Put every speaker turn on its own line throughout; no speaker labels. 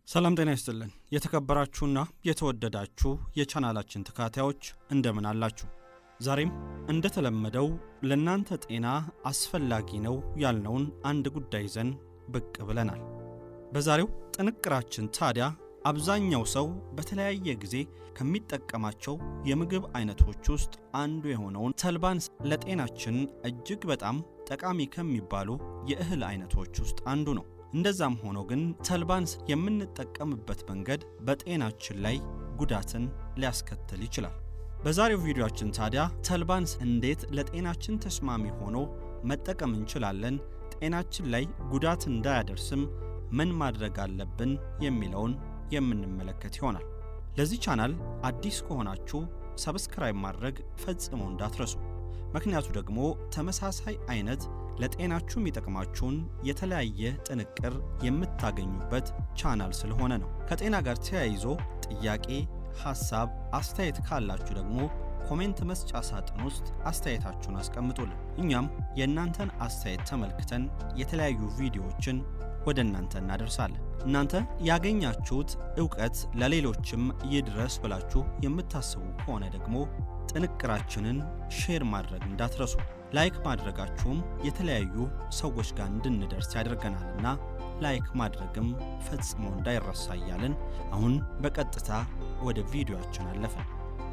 ሰላም ጤና ይስጥልን የተከበራችሁና የተወደዳችሁ የቻናላችን ተከታታዮች እንደምን አላችሁ? ዛሬም እንደተለመደው ለናንተ ጤና አስፈላጊ ነው ያልነውን አንድ ጉዳይ ይዘን ብቅ ብለናል። በዛሬው ጥንቅራችን ታዲያ አብዛኛው ሰው በተለያየ ጊዜ ከሚጠቀማቸው የምግብ አይነቶች ውስጥ አንዱ የሆነውን ተልባን ለጤናችን እጅግ በጣም ጠቃሚ ከሚባሉ የእህል አይነቶች ውስጥ አንዱ ነው። እንደዛም ሆኖ ግን ተልባን የምንጠቀምበት መንገድ በጤናችን ላይ ጉዳትን ሊያስከትል ይችላል። በዛሬው ቪዲዮአችን ታዲያ ተልባን እንዴት ለጤናችን ተስማሚ ሆኖ መጠቀም እንችላለን፣ ጤናችን ላይ ጉዳት እንዳያደርስም ምን ማድረግ አለብን የሚለውን የምንመለከት ይሆናል። ለዚህ ቻናል አዲስ ከሆናችሁ ሰብስክራይብ ማድረግ ፈጽሞ እንዳትረሱ። ምክንያቱ ደግሞ ተመሳሳይ አይነት ለጤናችሁ የሚጠቅማችሁን የተለያየ ጥንቅር የምታገኙበት ቻናል ስለሆነ ነው። ከጤና ጋር ተያይዞ ጥያቄ፣ ሐሳብ፣ አስተያየት ካላችሁ ደግሞ ኮሜንት መስጫ ሳጥን ውስጥ አስተያየታችሁን አስቀምጡልን። እኛም የእናንተን አስተያየት ተመልክተን የተለያዩ ቪዲዮዎችን ወደ እናንተ እናደርሳለን። እናንተ ያገኛችሁት ዕውቀት ለሌሎችም ይድረስ ብላችሁ የምታስቡ ከሆነ ደግሞ ጥንቅራችንን ሼር ማድረግ እንዳትረሱ። ላይክ ማድረጋችሁም የተለያዩ ሰዎች ጋር እንድንደርስ ያደርገናልና ላይክ ማድረግም ፈጽሞ እንዳይረሳ እያልን አሁን በቀጥታ ወደ ቪዲዮአችን አለፍን።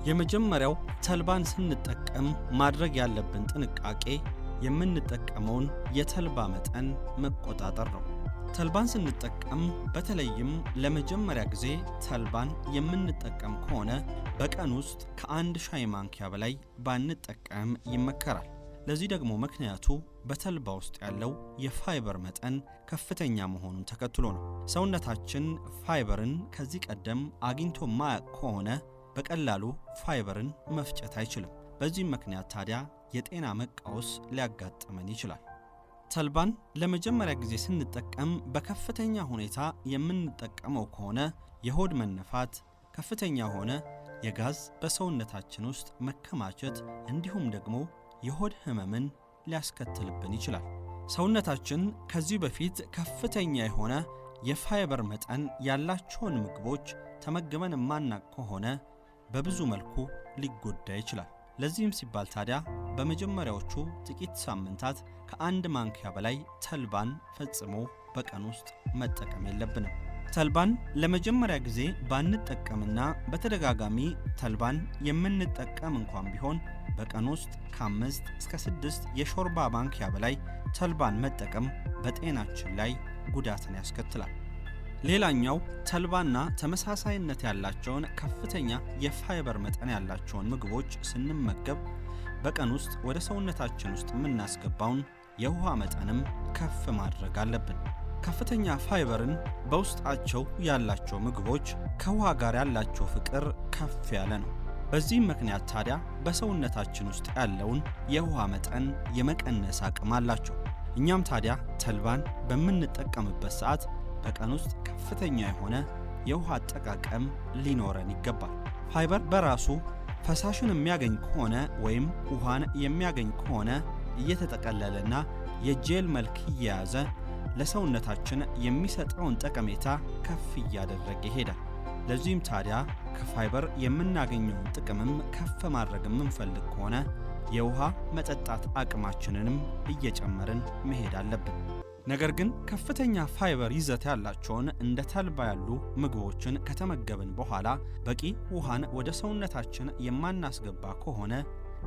የመጀመሪያው ተልባን ስንጠቀም ማድረግ ያለብን ጥንቃቄ የምንጠቀመውን የተልባ መጠን መቆጣጠር ነው። ተልባን ስንጠቀም በተለይም ለመጀመሪያ ጊዜ ተልባን የምንጠቀም ከሆነ በቀን ውስጥ ከአንድ ሻይ ማንኪያ በላይ ባንጠቀም ይመከራል። ለዚህ ደግሞ ምክንያቱ በተልባ ውስጥ ያለው የፋይበር መጠን ከፍተኛ መሆኑን ተከትሎ ነው። ሰውነታችን ፋይበርን ከዚህ ቀደም አግኝቶ ማያውቅ ከሆነ በቀላሉ ፋይበርን መፍጨት አይችልም። በዚህም ምክንያት ታዲያ የጤና መቃወስ ሊያጋጥመን ይችላል። ተልባን ለመጀመሪያ ጊዜ ስንጠቀም በከፍተኛ ሁኔታ የምንጠቀመው ከሆነ የሆድ መነፋት፣ ከፍተኛ ሆነ የጋዝ በሰውነታችን ውስጥ መከማቸት እንዲሁም ደግሞ የሆድ ህመምን ሊያስከትልብን ይችላል። ሰውነታችን ከዚህ በፊት ከፍተኛ የሆነ የፋይበር መጠን ያላቸውን ምግቦች ተመግበን ማናቅ ከሆነ በብዙ መልኩ ሊጎዳ ይችላል። ለዚህም ሲባል ታዲያ በመጀመሪያዎቹ ጥቂት ሳምንታት ከአንድ ማንኪያ በላይ ተልባን ፈጽሞ በቀን ውስጥ መጠቀም የለብንም። ተልባን ለመጀመሪያ ጊዜ ባንጠቀምና በተደጋጋሚ ተልባን የምንጠቀም እንኳን ቢሆን በቀን ውስጥ ከ5 እስከ 6 የሾርባ ማንኪያ በላይ ተልባን መጠቀም በጤናችን ላይ ጉዳትን ያስከትላል። ሌላኛው ተልባና ተመሳሳይነት ያላቸውን ከፍተኛ የፋይበር መጠን ያላቸውን ምግቦች ስንመገብ በቀን ውስጥ ወደ ሰውነታችን ውስጥ የምናስገባውን የውሃ መጠንም ከፍ ማድረግ አለብን። ከፍተኛ ፋይበርን በውስጣቸው ያላቸው ምግቦች ከውሃ ጋር ያላቸው ፍቅር ከፍ ያለ ነው። በዚህም ምክንያት ታዲያ በሰውነታችን ውስጥ ያለውን የውሃ መጠን የመቀነስ አቅም አላቸው። እኛም ታዲያ ተልባን በምንጠቀምበት ሰዓት በቀን ውስጥ ከፍተኛ የሆነ የውሃ አጠቃቀም ሊኖረን ይገባል። ፋይበር በራሱ ፈሳሽን የሚያገኝ ከሆነ ወይም ውሃን የሚያገኝ ከሆነ እየተጠቀለለና የጄል መልክ እየያዘ ለሰውነታችን የሚሰጠውን ጠቀሜታ ከፍ እያደረገ ይሄዳል። ለዚህም ታዲያ ከፋይበር የምናገኘውን ጥቅምም ከፍ ማድረግ የምንፈልግ ከሆነ የውሃ መጠጣት አቅማችንንም እየጨመርን መሄድ አለብን። ነገር ግን ከፍተኛ ፋይበር ይዘት ያላቸውን እንደ ተልባ ያሉ ምግቦችን ከተመገብን በኋላ በቂ ውሃን ወደ ሰውነታችን የማናስገባ ከሆነ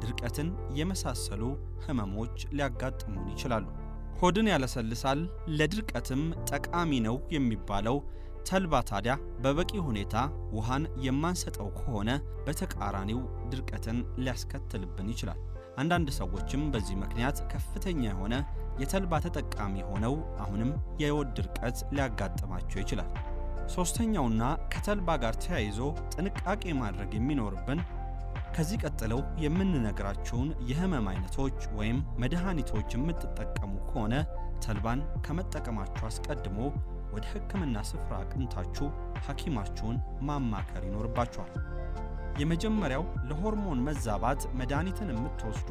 ድርቀትን የመሳሰሉ ህመሞች ሊያጋጥሙን ይችላሉ። ሆድን ያለሰልሳል፣ ለድርቀትም ጠቃሚ ነው የሚባለው ተልባ ታዲያ በበቂ ሁኔታ ውሃን የማንሰጠው ከሆነ በተቃራኒው ድርቀትን ሊያስከትልብን ይችላል። አንዳንድ ሰዎችም በዚህ ምክንያት ከፍተኛ የሆነ የተልባ ተጠቃሚ ሆነው አሁንም የሆድ ድርቀት ሊያጋጥማቸው ይችላል። ሶስተኛውና ከተልባ ጋር ተያይዞ ጥንቃቄ ማድረግ የሚኖርብን ከዚህ ቀጥለው የምንነግራችሁን የህመም አይነቶች ወይም መድኃኒቶች የምትጠቀሙ ከሆነ ተልባን ከመጠቀማችሁ አስቀድሞ ወደ ሕክምና ስፍራ አቅንታችሁ ሐኪማችሁን ማማከር ይኖርባችኋል። የመጀመሪያው ለሆርሞን መዛባት መድኃኒትን የምትወስዱ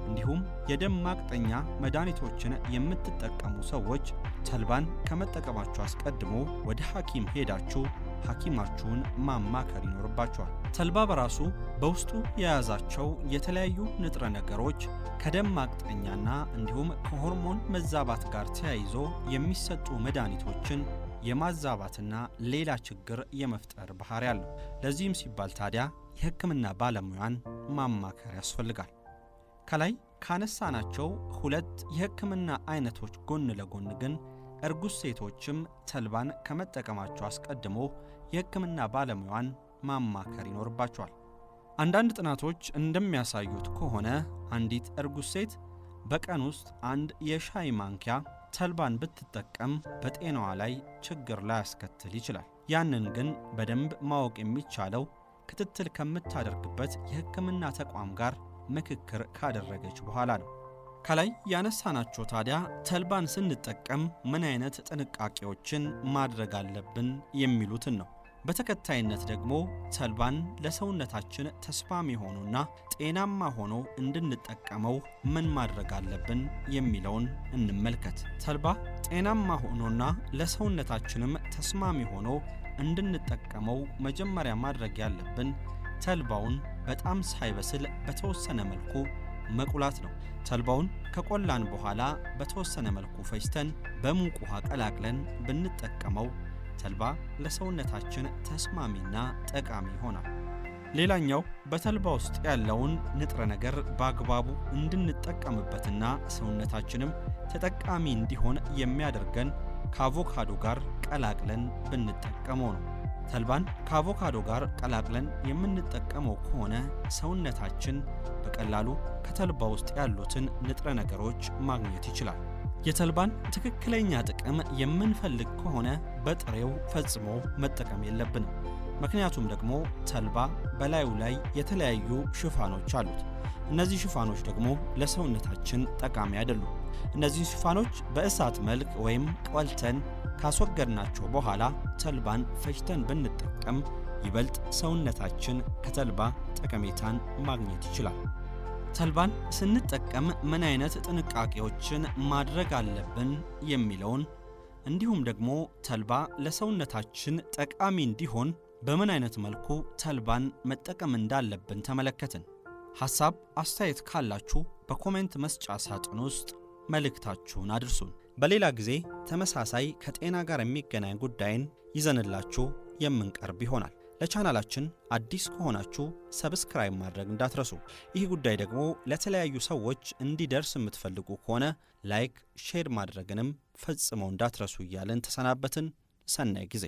እንዲሁም የደም ማቅጠኛ መድኃኒቶችን የምትጠቀሙ ሰዎች ተልባን ከመጠቀማችሁ አስቀድሞ ወደ ሐኪም ሄዳችሁ ሐኪማችሁን ማማከር ይኖርባችኋል። ተልባ በራሱ በውስጡ የያዛቸው የተለያዩ ንጥረ ነገሮች ከደም ማቅጠኛና እንዲሁም ከሆርሞን መዛባት ጋር ተያይዞ የሚሰጡ መድኃኒቶችን የማዛባትና ሌላ ችግር የመፍጠር ባህሪ አለው። ለዚህም ሲባል ታዲያ የሕክምና ባለሙያን ማማከር ያስፈልጋል። ከላይ ካነሳናቸው ሁለት የሕክምና አይነቶች ጎን ለጎን ግን እርጉዝ ሴቶችም ተልባን ከመጠቀማቸው አስቀድሞ የሕክምና ባለሙያን ማማከር ይኖርባቸዋል። አንዳንድ ጥናቶች እንደሚያሳዩት ከሆነ አንዲት እርጉዝ ሴት በቀን ውስጥ አንድ የሻይ ማንኪያ ተልባን ብትጠቀም በጤናዋ ላይ ችግር ላያስከትል ይችላል። ያንን ግን በደንብ ማወቅ የሚቻለው ክትትል ከምታደርግበት የሕክምና ተቋም ጋር ምክክር ካደረገች በኋላ ነው። ከላይ ያነሳናቸው ታዲያ ተልባን ስንጠቀም ምን አይነት ጥንቃቄዎችን ማድረግ አለብን የሚሉትን ነው። በተከታይነት ደግሞ ተልባን ለሰውነታችን ተስማሚ ሆኖና ጤናማ ሆኖ እንድንጠቀመው ምን ማድረግ አለብን የሚለውን እንመልከት። ተልባ ጤናማ ሆኖና ለሰውነታችንም ተስማሚ ሆኖ እንድንጠቀመው መጀመሪያ ማድረግ ያለብን ተልባውን በጣም ሳይበስል በተወሰነ መልኩ መቁላት ነው። ተልባውን ከቆላን በኋላ በተወሰነ መልኩ ፈጭተን በሙቅ ውሃ ቀላቅለን ብንጠቀመው ተልባ ለሰውነታችን ተስማሚና ጠቃሚ ይሆናል። ሌላኛው በተልባ ውስጥ ያለውን ንጥረ ነገር በአግባቡ እንድንጠቀምበትና ሰውነታችንም ተጠቃሚ እንዲሆን የሚያደርገን ከአቮካዶ ጋር ቀላቅለን ብንጠቀመው ነው። ተልባን ከአቮካዶ ጋር ቀላቅለን የምንጠቀመው ከሆነ ሰውነታችን በቀላሉ ከተልባ ውስጥ ያሉትን ንጥረ ነገሮች ማግኘት ይችላል። የተልባን ትክክለኛ ጥቅም የምንፈልግ ከሆነ በጥሬው ፈጽሞ መጠቀም የለብንም። ምክንያቱም ደግሞ ተልባ በላዩ ላይ የተለያዩ ሽፋኖች አሉት። እነዚህ ሽፋኖች ደግሞ ለሰውነታችን ጠቃሚ አይደሉም። እነዚህ ሽፋኖች በእሳት መልክ ወይም ቆልተን ካስወገድናቸው በኋላ ተልባን ፈጭተን ብንጠቀም ይበልጥ ሰውነታችን ከተልባ ጠቀሜታን ማግኘት ይችላል። ተልባን ስንጠቀም ምን አይነት ጥንቃቄዎችን ማድረግ አለብን የሚለውን እንዲሁም ደግሞ ተልባ ለሰውነታችን ጠቃሚ እንዲሆን በምን አይነት መልኩ ተልባን መጠቀም እንዳለብን ተመለከትን። ሐሳብ አስተያየት ካላችሁ በኮሜንት መስጫ ሳጥን ውስጥ መልእክታችሁን አድርሱን። በሌላ ጊዜ ተመሳሳይ ከጤና ጋር የሚገናኝ ጉዳይን ይዘንላችሁ የምንቀርብ ይሆናል። ለቻናላችን አዲስ ከሆናችሁ ሰብስክራይብ ማድረግ እንዳትረሱ። ይህ ጉዳይ ደግሞ ለተለያዩ ሰዎች እንዲደርስ የምትፈልጉ ከሆነ ላይክ፣ ሼር ማድረግንም ፈጽመው እንዳትረሱ እያለን ተሰናበትን። ሰናይ ጊዜ